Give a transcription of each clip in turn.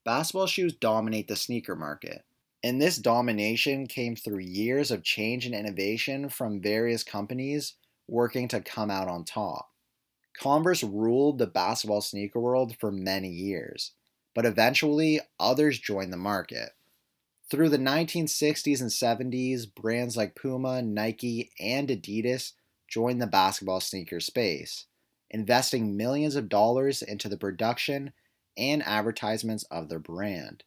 Basketball shoes dominate the sneaker market. And this domination came through years of change and innovation from various companies working to come out on top. Converse ruled the basketball sneaker world for many years, but eventually others joined the market. Through the 1960s and 70s, brands like Puma, Nike, and Adidas joined the basketball sneaker space, investing millions of dollars into the production and advertisements of their brand.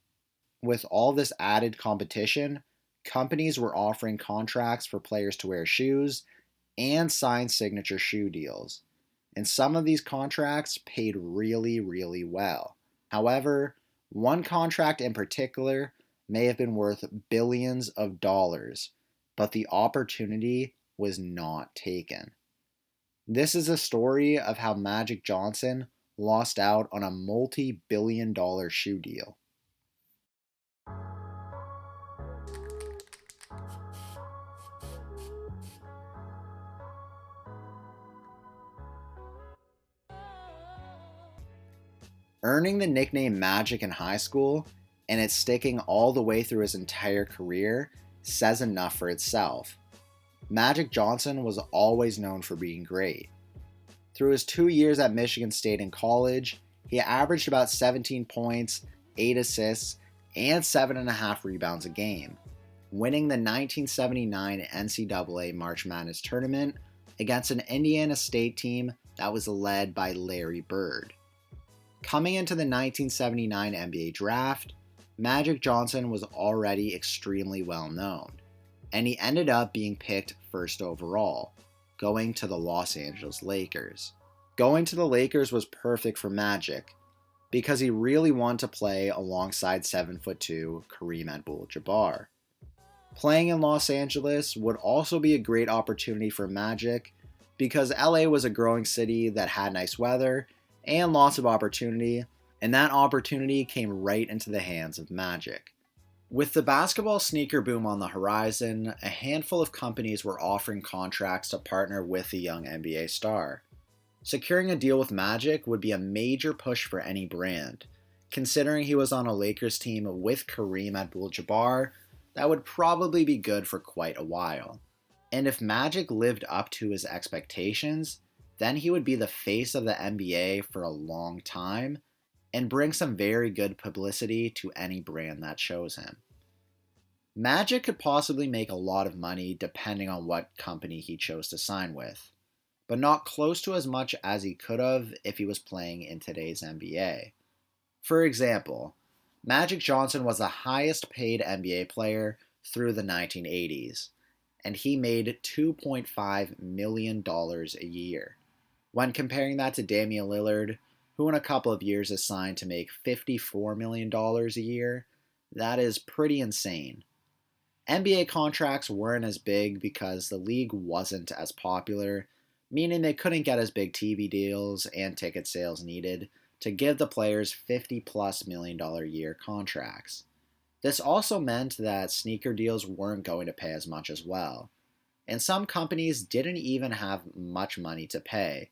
With all this added competition, companies were offering contracts for players to wear shoes and sign signature shoe deals. And some of these contracts paid really, really well. However, one contract in particular may have been worth billions of dollars, but the opportunity was not taken. This is a story of how Magic Johnson lost out on a multi-billion-dollar shoe deal. Earning the nickname Magic in high school and it sticking all the way through his entire career says enough for itself. Magic Johnson was always known for being great. Through his 2 years at Michigan State in college, he averaged about 17 points, 8 assists, and 7.5 rebounds a game, winning the 1979 NCAA March Madness tournament against an Indiana State team that was led by Larry Bird. Coming into the 1979 NBA draft, Magic Johnson was already extremely well known, and he ended up being picked first overall, going to the Los Angeles Lakers. Going to the Lakers was perfect for Magic, because he really wanted to play alongside 7'2" Kareem Abdul-Jabbar. Playing in Los Angeles would also be a great opportunity for Magic, because LA was a growing city that had nice weather and lots of opportunity, and that opportunity came right into the hands of Magic. With the basketball sneaker boom on the horizon, a handful of companies were offering contracts to partner with the young NBA star. Securing a deal with Magic would be a major push for any brand. Considering he was on a Lakers team with Kareem Abdul-Jabbar, that would probably be good for quite a while. And if Magic lived up to his expectations, then he would be the face of the NBA for a long time and bring some very good publicity to any brand that chose him. Magic could possibly make a lot of money depending on what company he chose to sign with, but not close to as much as he could have if he was playing in today's NBA. For example, Magic Johnson was the highest paid NBA player through the 1980s, and he made $2.5 million a year. When comparing that to Damian Lillard, who in a couple of years is signed to make $54 million a year, that is pretty insane. NBA contracts weren't as big because the league wasn't as popular, meaning they couldn't get as big TV deals and ticket sales needed to give the players $50+ million a year contracts. This also meant that sneaker deals weren't going to pay as much as well, and some companies didn't even have much money to pay,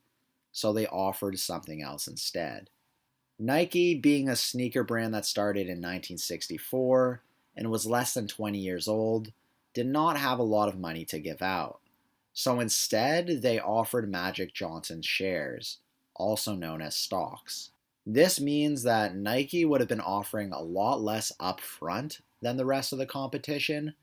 so they offered something else instead. Nike, being a sneaker brand that started in 1964 and was less than 20 years old, did not have a lot of money to give out. So instead, they offered Magic Johnson shares, also known as stocks. This means that Nike would have been offering a lot less upfront than the rest of the competition,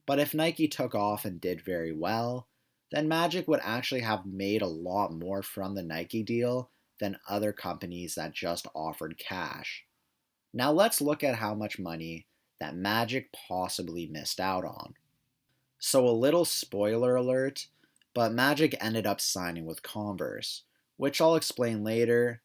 but if Nike took off and did very well, then Magic would actually have made a lot more from the Nike deal than other companies that just offered cash. Now let's look at how much money that Magic possibly missed out on. So a little spoiler alert, but Magic ended up signing with Converse, which I'll explain later.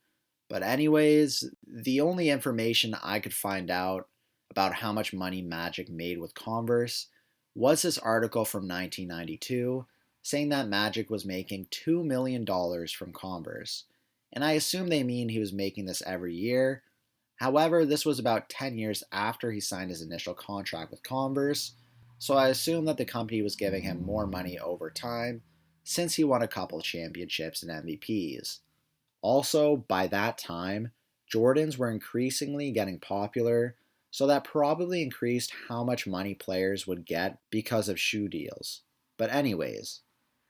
But anyways, the only information I could find out about how much money Magic made with Converse was this article from 1992 saying that Magic was making $2 million from Converse. And I assume they mean he was making this every year. However, this was about 10 years after he signed his initial contract with Converse, so I assume that the company was giving him more money over time since he won a couple championships and MVPs. Also, by that time, Jordans were increasingly getting popular, so that probably increased how much money players would get because of shoe deals. But, anyways,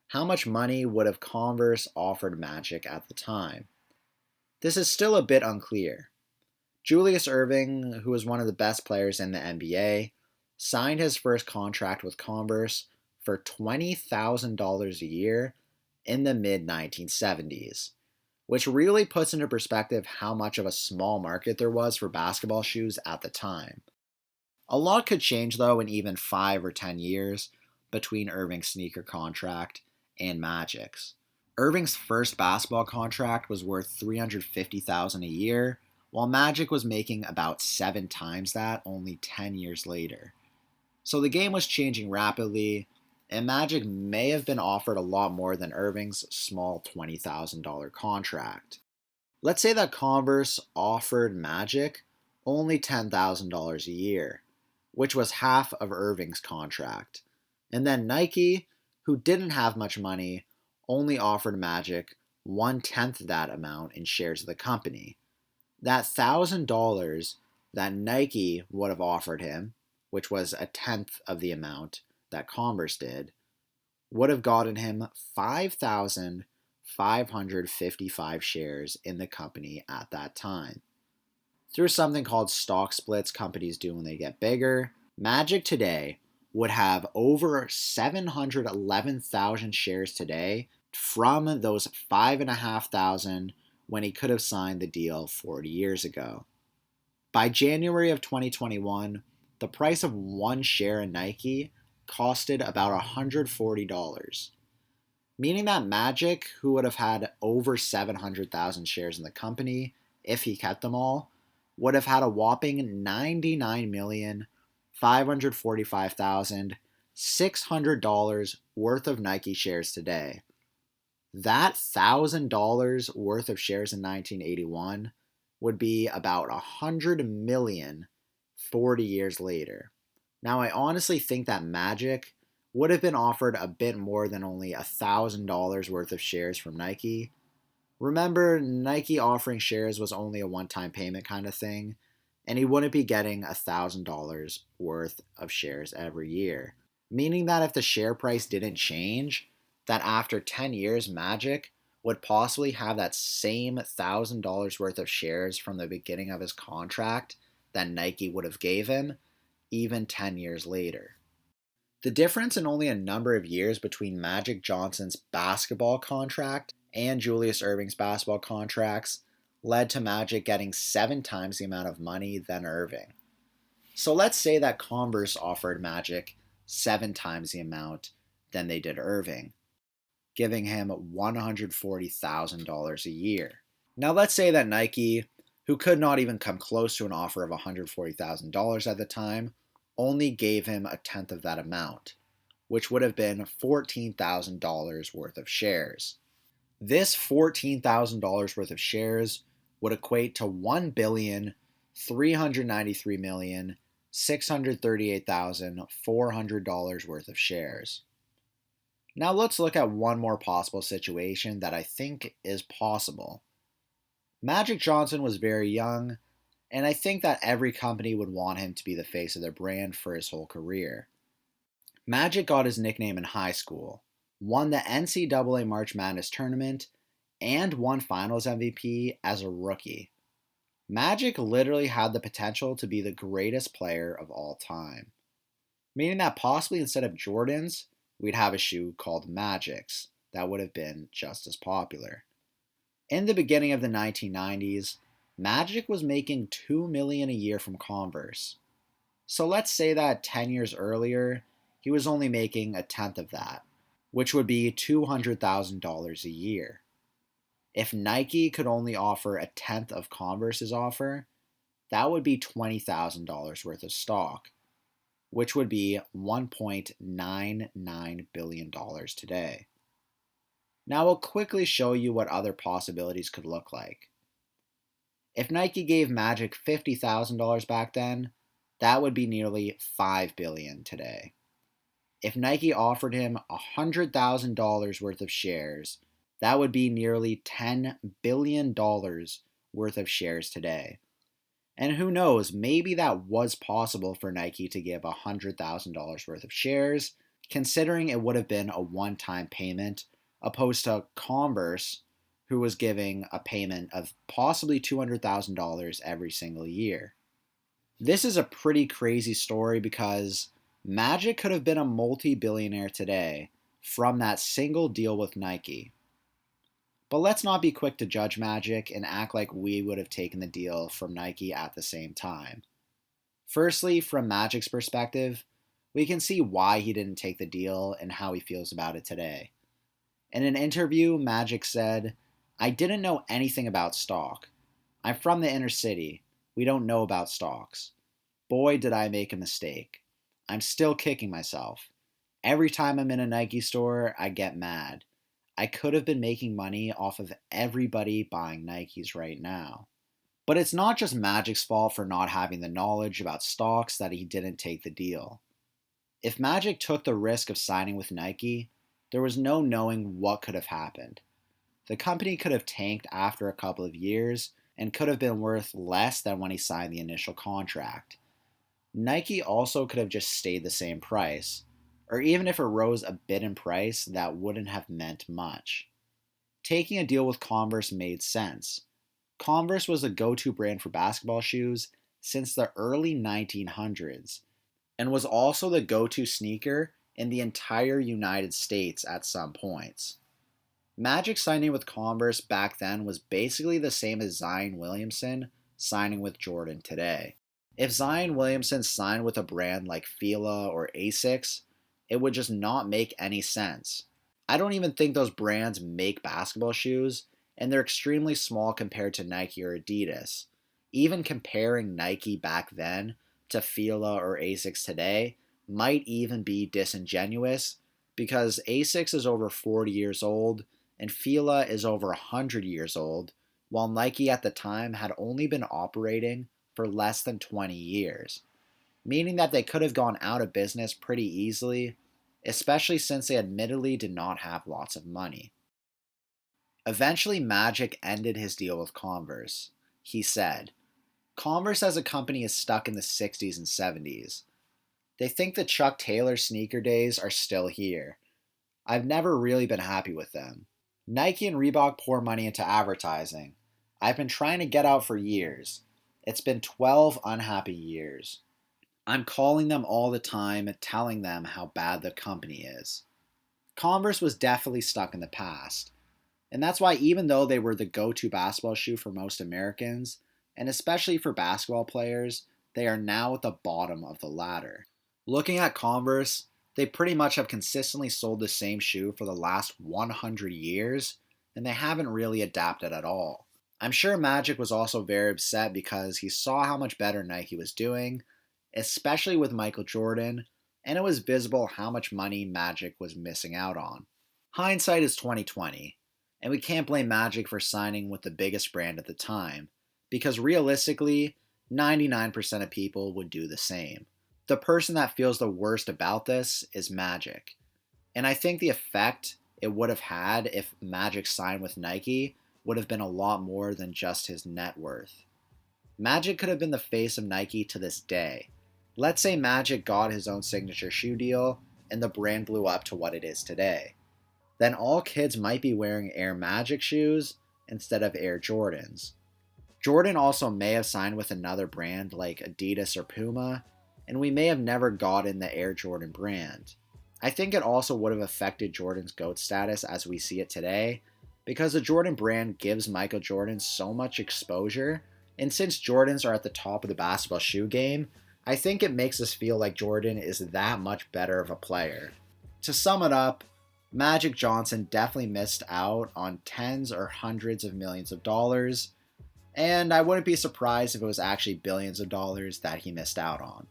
how much money would have Converse offered Magic at the time? This is still a bit unclear. Julius Erving, who was one of the best players in the NBA, signed his first contract with Converse for $20,000 a year in the mid 1970s, which really puts into perspective how much of a small market there was for basketball shoes at the time. A lot could change though in even 5 or 10 years between Erving's sneaker contract and Magic's. Erving's first basketball contract was worth $350,000 a year, while Magic was making about 7 times that only 10 years later. So the game was changing rapidly, and Magic may have been offered a lot more than Erving's small $20,000 contract. Let's say that Converse offered Magic only $10,000 a year, which was half of Erving's contract. And then Nike, who didn't have much money, only offered Magic 1/10 that amount in shares of the company. That $1,000 that Nike would have offered him, which was a tenth of the amount that Converse did, would have gotten him 5,555 shares in the company at that time. Through something called stock splits companies do when they get bigger, Magic today would have over 711,000 shares today from those 5,500 when he could have signed the deal 40 years ago. By January of 2021, the price of one share in Nike costed about $140, meaning that Magic, who would have had over 700,000 shares in the company if he kept them all, would have had a whopping 99,545,600 worth of Nike shares today. That $1,000 worth of shares in 1981 would be about 100 million 40 years later. Now, I honestly think that Magic would have been offered a bit more than only $1,000 worth of shares from Nike. Remember, Nike offering shares was only a one-time payment kind of thing, and he wouldn't be getting $1,000 worth of shares every year. Meaning that if the share price didn't change, that after 10 years, Magic would possibly have that same $1,000 worth of shares from the beginning of his contract that Nike would have gave him, even 10 years later. The difference in only a number of years between Magic Johnson's basketball contract and Julius Erving's basketball contracts led to Magic getting 7 times the amount of money than Erving. So let's say that Converse offered Magic 7 times the amount than they did Erving, giving him $140,000 a year. Now let's say that Nike, who could not even come close to an offer of $140,000 at the time, only gave him a tenth of that amount, which would have been $14,000 worth of shares. This $14,000 worth of shares would equate to $1,393,638,400 worth of shares. Now let's look at one more possible situation that I think is possible. Magic Johnson was very young, and I think that every company would want him to be the face of their brand for his whole career. Magic got his nickname in high school, won the NCAA March Madness tournament, and won Finals MVP as a rookie. Magic literally had the potential to be the greatest player of all time, meaning that possibly instead of Jordans, we'd have a shoe called Magic's that would have been just as popular. In the beginning of the 1990s, Magic was making $2 million a year from Converse. So let's say that 10 years earlier, he was only making a tenth of that, which would be $200,000 a year. If Nike could only offer a tenth of Converse's offer, that would be $20,000 worth of stock, which would be $1.99 billion today. Now I'll quickly show you what other possibilities could look like. If Nike gave Magic $50,000 back then, that would be nearly $5 billion today. If Nike offered him $100,000 worth of shares, that would be nearly $10 billion worth of shares today. And who knows, maybe that was possible for Nike to give $100,000 worth of shares, considering it would have been a one-time payment, opposed to Converse, who was giving a payment of possibly $200,000 every single year. This is a pretty crazy story because Magic could have been a multi-billionaire today from that single deal with Nike. But let's not be quick to judge Magic and act like we would have taken the deal from Nike at the same time. Firstly, from Magic's perspective, we can see why he didn't take the deal and how he feels about it today. In an interview, Magic said, "I didn't know anything about stock. I'm from the inner city. We don't know about stocks. Boy, did I make a mistake. I'm still kicking myself. Every time I'm in a Nike store, I get mad. I could have been making money off of everybody buying Nikes right now." But it's not just Magic's fault for not having the knowledge about stocks that he didn't take the deal. If Magic took the risk of signing with Nike, there was no knowing what could have happened. The company could have tanked after a couple of years and could have been worth less than when he signed the initial contract. Nike also could have just stayed the same price, or even if it rose a bit in price, that wouldn't have meant much. Taking a deal with Converse made sense. Converse was a go-to brand for basketball shoes since the early 1900s, and was also the go-to sneaker in the entire United States at some points. Magic signing with Converse back then was basically the same as Zion Williamson signing with Jordan today. If Zion Williamson signed with a brand like Fila or Asics, it would just not make any sense. I don't even think those brands make basketball shoes, and they're extremely small compared to Nike or Adidas. Even comparing Nike back then to Fila or Asics today might even be disingenuous because Asics is over 40 years old and Fila is over 100 years old, while Nike at the time had only been operating for less than 20 years, meaning that they could have gone out of business pretty easily, especially since they admittedly did not have lots of money. Eventually, Magic ended his deal with Converse. He said, "Converse as a company is stuck in the 60s and 70s. They think the Chuck Taylor sneaker days are still here. I've never really been happy with them. Nike and Reebok pour money into advertising. I've been trying to get out for years. It's been 12 unhappy years. I'm calling them all the time and telling them how bad the company is." Converse was definitely stuck in the past. And that's why even though they were the go-to basketball shoe for most Americans, and especially for basketball players, they are now at the bottom of the ladder. Looking at Converse, they pretty much have consistently sold the same shoe for the last 100 years, and they haven't really adapted at all. I'm sure Magic was also very upset because he saw how much better Nike was doing, especially with Michael Jordan, and it was visible how much money Magic was missing out on. Hindsight is 2020, and we can't blame Magic for signing with the biggest brand at the time, because realistically, 99% of people would do the same. The person that feels the worst about this is Magic, and I think the effect it would have had if Magic signed with Nike would have been a lot more than just his net worth. Magic could have been the face of Nike to this day. Let's say Magic got his own signature shoe deal and the brand blew up to what it is today. Then all kids might be wearing Air Magic shoes instead of Air Jordans. Jordan also may have signed with another brand like Adidas or Puma, and we may have never gotten the Air Jordan brand. I think it also would have affected Jordan's GOAT status as we see it today, because the Jordan brand gives Michael Jordan so much exposure, and since Jordans are at the top of the basketball shoe game, I think it makes us feel like Jordan is that much better of a player. To sum it up, Magic Johnson definitely missed out on tens or hundreds of millions of dollars, and I wouldn't be surprised if it was actually billions of dollars that he missed out on.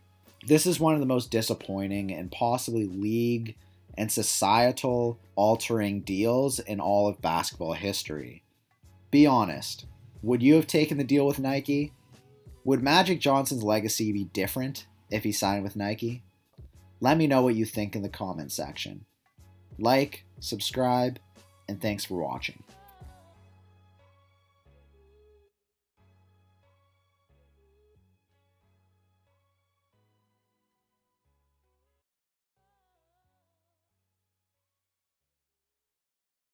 This is one of the most disappointing and possibly league and societal altering deals in all of basketball history. Be honest, would you have taken the deal with Nike? Would Magic Johnson's legacy be different if he signed with Nike? Let me know what you think in the comment section. Like, subscribe, and thanks for watching.